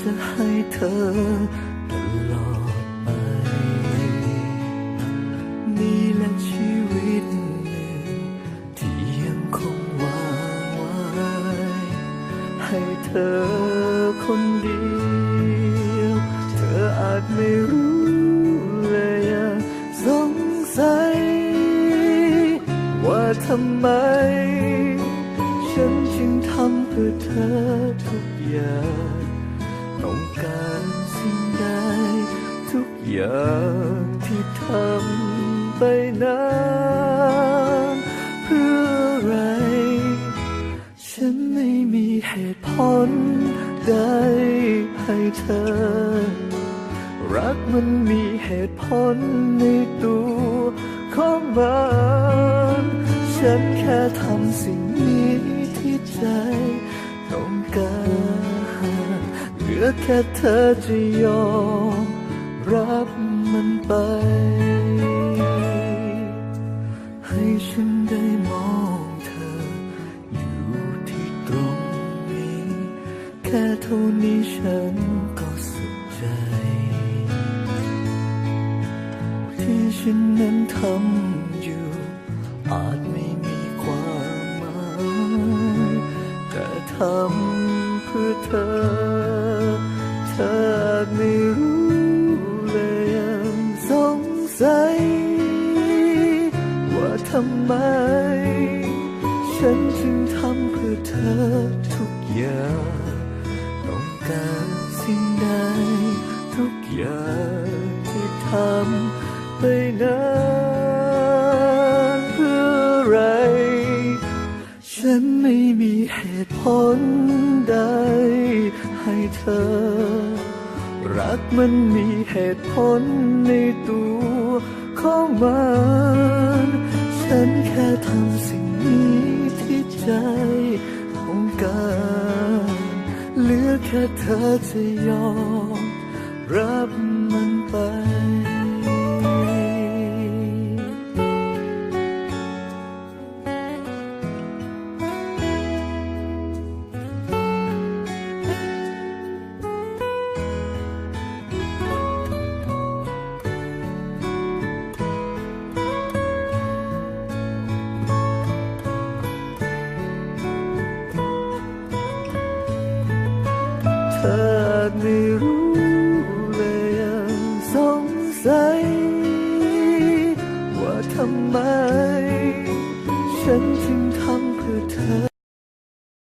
จะให้เธอตลอดไปนี่แหละชีวิตหนึ่งที่ยังคงวางไว้ให้เธอคนเดียวเธออาจไม่รู้เลยยังสงสัยว่าทำไมฉันจึงทำเพื่อเธอทุกอย่างต้องการสิ่งใดทุกอย่างที่ทำไปนั้นเพื่ออะไรฉันไม่มีเหตุผลใดให้เธอรักมันมีเหตุผลในตัวของมันฉันแค่ทำสิ่งนี้ที่ใจต้องการเหลือแค่เธอจะยอมรับมันไปให้ฉันได้มองเธออยู่ที่ตรงนี้แค่เท่านี้ฉันก็สุขใจที่ฉันนั้นทำอยู่อาจไม่มีความหมายแต่ทำเพื่อเธอเธออาจไม่รู้เลยยังสงสัยว่าทำไมฉันจึงทำเพื่อเธอทุกอย่างต้องการสิ่งใดทุกอย่างที่ทำไปนั้นเพื่ออะไรฉันไม่มีเหตุผลใดให้เธอรักมันมีเหตุผลในตัวของมันฉันแค่ทำสิ่งนี้ที่ใจต้องการเหลือแค่เธอจะยอมรับมันไปเธออาจไม่รู้เลยยังสงสัยว่าทำไมฉันจึงทำเพื่อเธอ